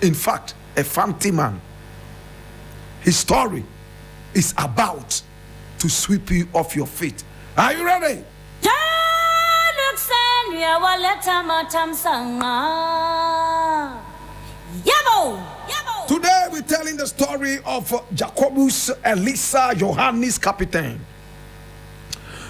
In fact, a fancy man. His story is about to sweep you off your feet. Are you ready? Today we're telling the story of Jacobus, Elisa, Johannes, Capitein.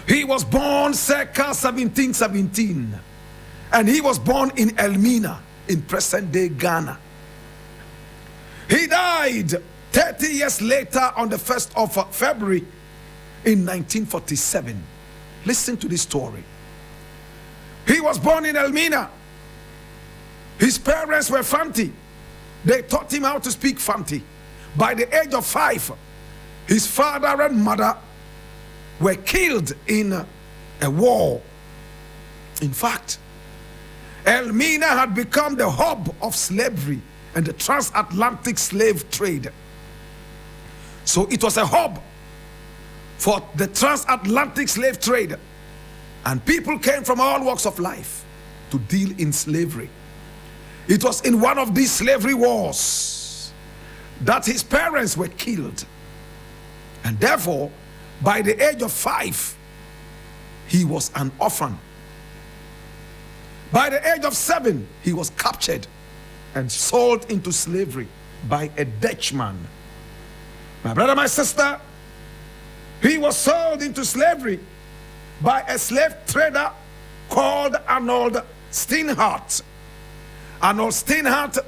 He was born circa 1717, and he was born in Elmina in present-day Ghana. He died 30 years later on the 1st of February in 1947. Listen to this story. He was born in Elmina. His parents were Fanti. They taught him how to speak Fanti. By the age of 5, his father and mother were killed in a war. In fact, Elmina had become the hub of slavery and the transatlantic slave trade. So it was a hub for the transatlantic slave trade, and people came from all walks of life to deal in slavery. It was in one of these slavery wars that his parents were killed, and therefore by the age of 5 he was an orphan. By the age of 7 he was captured and sold into slavery by a Dutchman. My brother, my sister, he was sold into slavery by a slave trader called Arnold Steinhardt. Arnold Steinhardt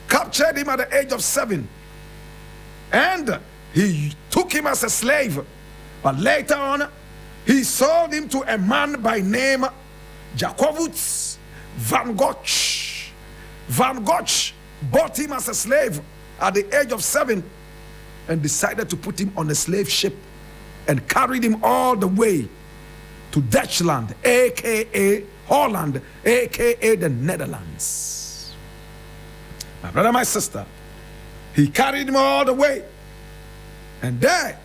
captured him at the age of 7, and he took him as a slave. But later on, he sold him to a man by name Jacobus Van Gogh. Van Gogh bought him as a slave at the age of 7 and decided to put him on a slave ship and carried him all the way to Dutchland, aka Holland, aka the Netherlands. My brother, my sister, he carried him all the way, and there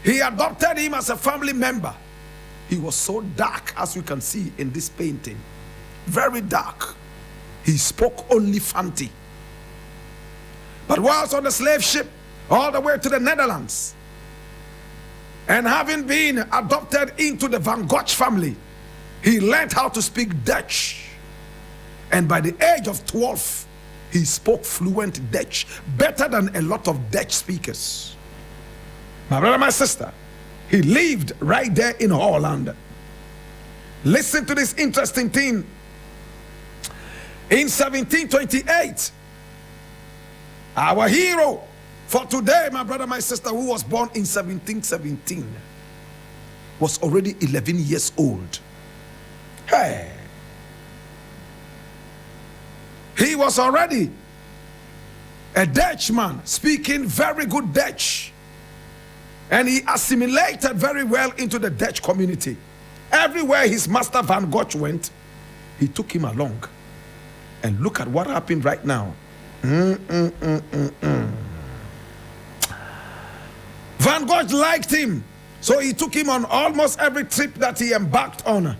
he adopted him as a family member. He was so dark, as you can see in this painting, very dark. He spoke only Fanti. But whilst on the slave ship all the way to the Netherlands, and having been adopted into the Van Gogh family, he learned how to speak Dutch. And by the age of 12, he spoke fluent Dutch, better than a lot of Dutch speakers. My brother, my sister, he lived right there in Holland. Listen to this interesting thing. In 1728, our hero for today, my brother, my sister, who was born in 1717, was already 11 years old. Hey! He was already a Dutchman speaking very good Dutch. And he assimilated very well into the Dutch community. Everywhere his master Van Gogh went, he took him along. And look at what happened right now. Van Gogh liked him, so he took him on almost every trip that he embarked on.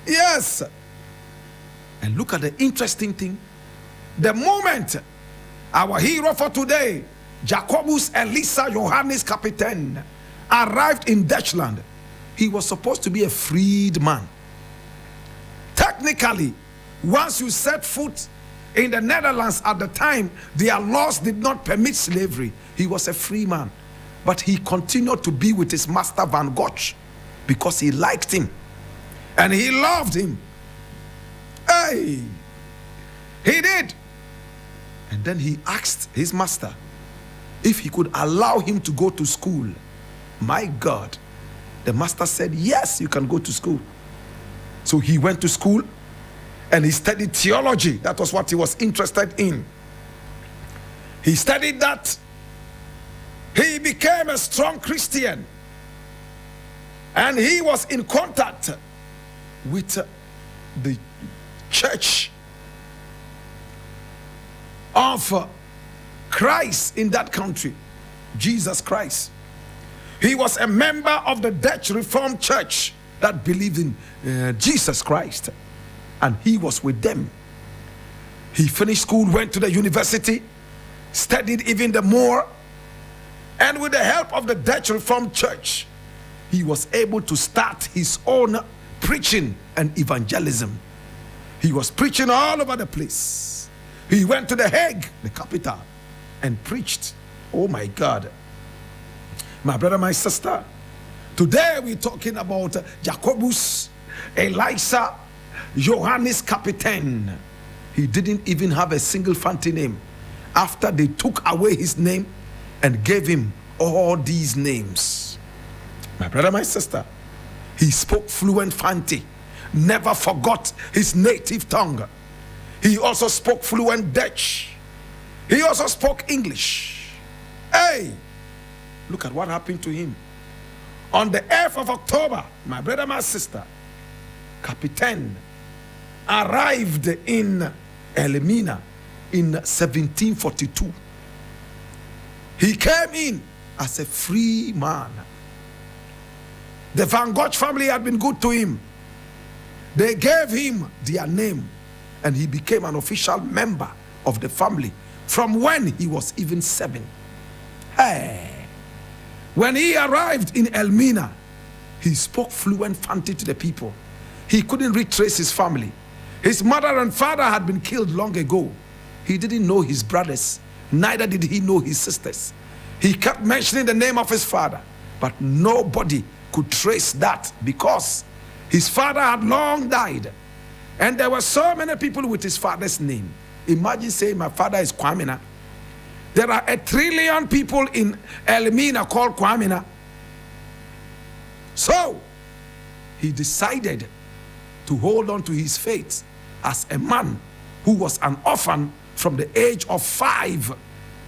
Yes. And look at the interesting thing. The moment our hero for today, Jacobus Elisa Johannes Capitein, arrived in Dutchland, he was supposed to be a freed man. Technically, once you set foot in the Netherlands at the time, their laws did not permit slavery. He was a free man. But he continued to be with his master Van Gogh because he liked him and he loved him. Hey, he did. And then he asked his master if he could allow him to go to school. My God, the master said, yes, you can go to school. So he went to school and he studied theology. That was what he was interested in. He studied that. He became a strong Christian, and he was in contact with the church of Christ in that country, Jesus Christ. He was a member of the Dutch Reformed Church that believed in Jesus Christ, and he was with them. He finished school, went to the university, studied even the more, and with the help of the Dutch Reformed Church, he was able to start his own preaching and evangelism. He was preaching all over the place. He went to The Hague, the capital, and preached. Oh my God. My brother, my sister, today we're talking about Jacobus, Elisa, Johannes, Capitein. He didn't even have a single fancy name after they took away his name and gave him all these names. My brother, my sister, he spoke fluent Fanti, never forgot his native tongue. He also spoke fluent Dutch. He also spoke English. Hey, look at what happened to him. On the 8th of October, my brother, my sister, Capitein arrived in Elmina in 1742. He came in as a free man. The Van Gogh family had been good to him. They gave him their name, and he became an official member of the family from when he was even 7. Hey, when he arrived in Elmina, he spoke fluent Fanti to the people. He couldn't retrace his family. His mother and father had been killed long ago. He didn't know his brothers, neither did he know his sisters. He kept mentioning the name of his father, but nobody could trace that because his father had long died. And there were so many people with his father's name. Imagine saying, my father is Kwamina. There are 1 trillion people in Elmina called Kwamina. So he decided to hold on to his faith as a man who was an orphan from the age of 5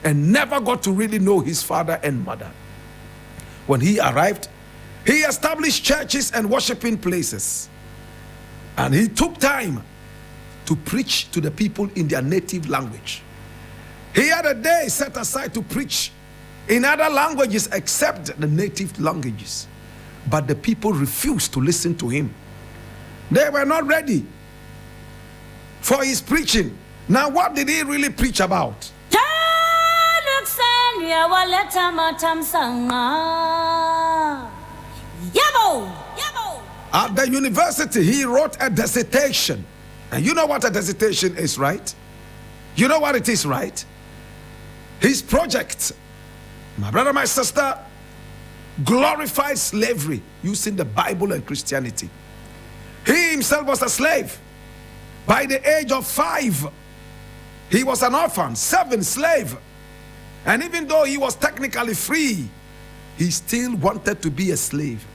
and never got to really know his father and mother. When he arrived, he established churches and worshiping places. And he took time to preach to the people in their native language. He had a day set aside to preach in other languages except the native languages. But the people refused to listen to him. They were not ready for his preaching. Now, what did he really preach about? At the university, he wrote a dissertation. And you know what a dissertation is, right? You know what it is, right? His project, my brother, my sister, glorified slavery using the Bible and Christianity. He himself was a slave. By the age of 5, he was an orphan, 7 slave. And even though he was technically free, he still wanted to be a slave.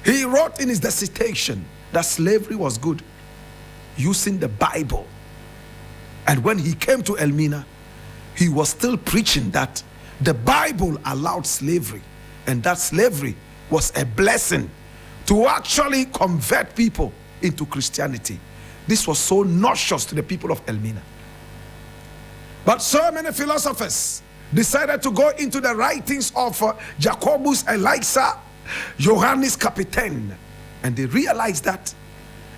He wrote in his dissertation that slavery was good, using the Bible. And when he came to Elmina, he was still preaching that the Bible allowed slavery, and that slavery was a blessing to actually convert people into Christianity. This was so noxious to the people of Elmina. But so many philosophers decided to go into the writings of Jacobus, Elisa, Johannes, Capitein, and they realized that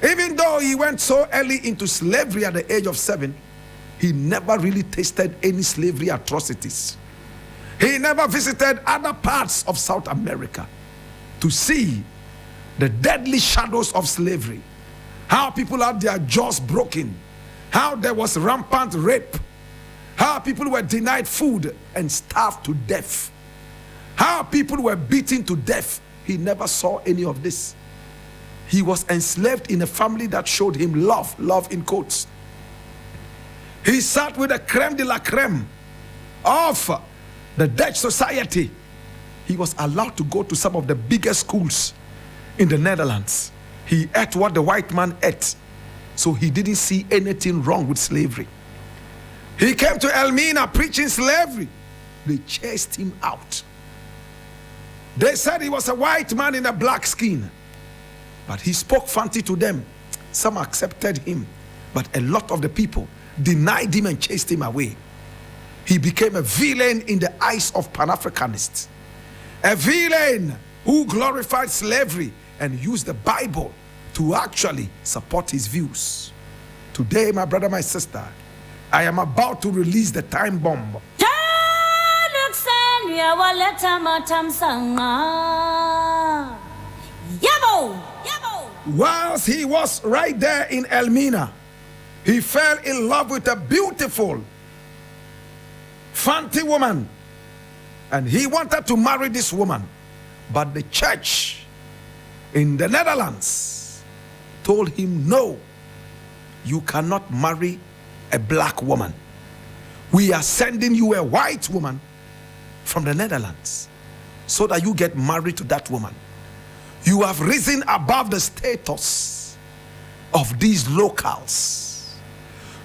even though he went so early into slavery at the age of 7, he never really tasted any slavery atrocities. He never visited other parts of South America to see the deadly shadows of slavery, how people had their jaws broken, how there was rampant rape, how people were denied food and starved to death, how people were beaten to death. He never saw any of this. He was enslaved in a family that showed him love, love in quotes. He sat with the creme de la creme of the Dutch society. He was allowed to go to some of the biggest schools in the Netherlands. He ate what the white man ate, so he didn't see anything wrong with slavery. He came to Elmina preaching slavery. They chased him out. They said he was a white man in a black skin, but he spoke Fanti to them. Some accepted him, but a lot of the people denied him and chased him away. He became a villain in the eyes of Pan-Africanists, a villain who glorified slavery and used the Bible to actually support his views. Today, my brother, my sister, I am about to release the time bomb. Whilst he was right there in Elmina, he fell in love with a beautiful, fancy woman. And he wanted to marry this woman. But the church in the Netherlands told him, no, you cannot marry a black woman. We are sending you a white woman from the Netherlands so that you get married to that woman. You have risen above the status of these locals.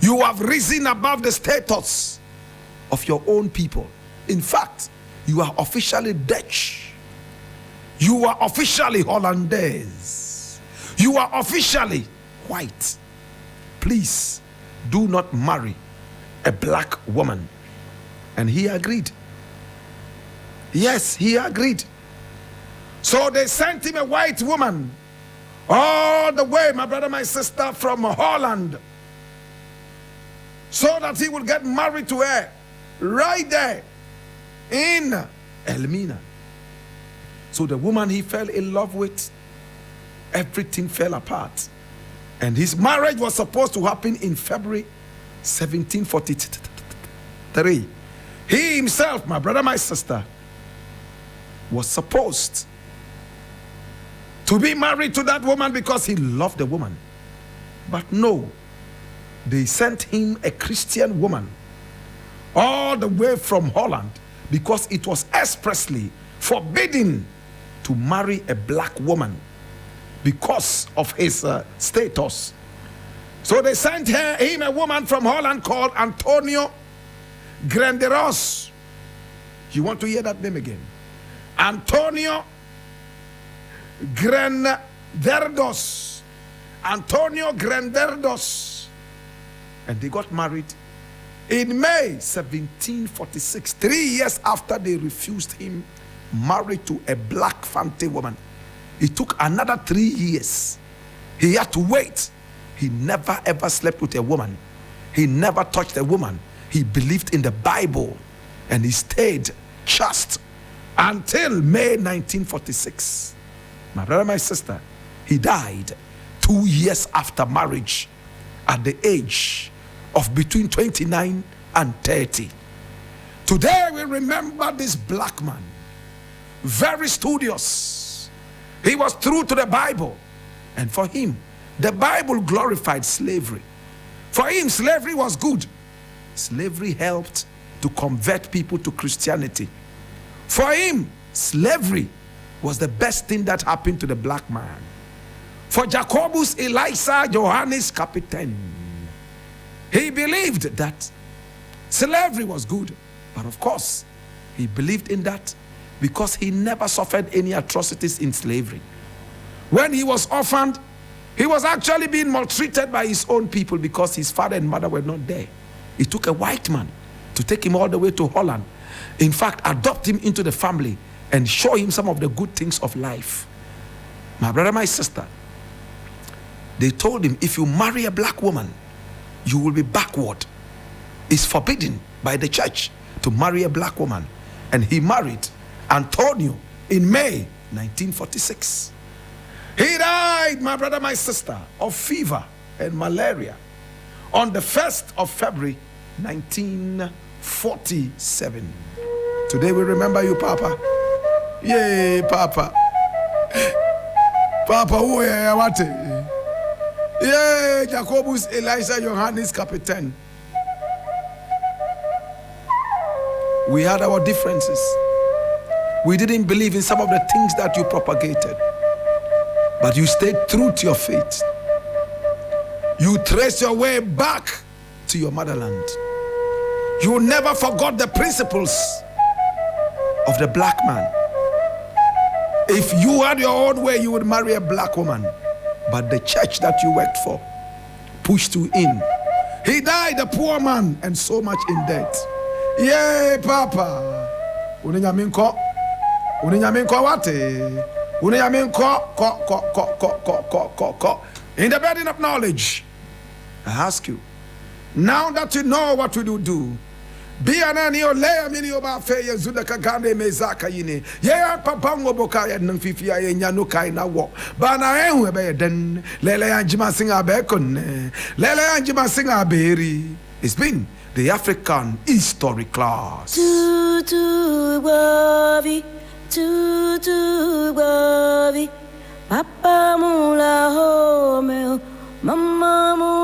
You have risen above the status of your own people. In fact, you are officially Dutch. You are officially Hollandaise. You are officially white. Please do not marry a black woman. And he agreed. Yes, he agreed. So they sent him a white woman all the way, my brother, my sister, from Holland, so that he would get married to her right there in Elmina. So the woman he fell in love with, everything fell apart. And his marriage was supposed to happen in February 1743. He himself, my brother, my sister, was supposed to be married to that woman because he loved the woman. But no, they sent him a Christian woman all the way from Holland because it was expressly forbidden to marry a black woman because of his status. So they sent him a woman from Holland called Antonio Grenderos. You want to hear that name again? Antonio Grenderdos. Antonio Grenderdos. And they got married in May 1746, 3 years after they refused him married to a black fancy woman. It took another 3 years. He had to wait. He never ever slept with a woman. He never touched a woman. He believed in the Bible and he stayed chaste until May 1946. My brother, my sister, he died 2 years after marriage at the age of between 29 and 30. Today we remember this black man, very studious. He was true to the Bible, and for him the Bible glorified slavery. For him slavery was good. Slavery helped to convert people to Christianity. For him slavery was the best thing that happened to the black man. For Jacobus, Elisa, Johannes, Capitein, he believed that slavery was good. But of course, he believed in that because he never suffered any atrocities in slavery. When he was orphaned, he was actually being maltreated by his own people because his father and mother were not there. It took a white man to take him all the way to Holland. In fact, adopt him into the family and show him some of the good things of life. My brother, my sister, they told him, if you marry a black woman, you will be backward. It's forbidden by the church to marry a black woman. And he married Antonio in May 1946. He died, my brother, my sister, of fever and malaria on the 1st of February 1947. Today we remember you, Papa. Yay, Papa. Papa, who are what? Yay, Jacobus, Elisa, Johannes, Capitein. We had our differences. We didn't believe in some of the things that you propagated, but you stayed true to your faith. You traced your way back to your motherland. You never forgot the principles of the black man. If you had your own way, you would marry a black woman. But the church that you worked for pushed you in. He died a poor man and so much in debt. Yay, Papa. Unenyaminko. Unenyaminko wate. Unenyaminko. Ko. In the burden of knowledge. I ask you, now that you know what we do, be an anio lay mini oba fe zudaka gande mezaka yini ya papango boka ya nfifia ya nyano kai na wo bana enwe be den lele anjima singa be konne lele anjima singa beri. It's been the African history class. Tutu bavi, papa mula home, mama mula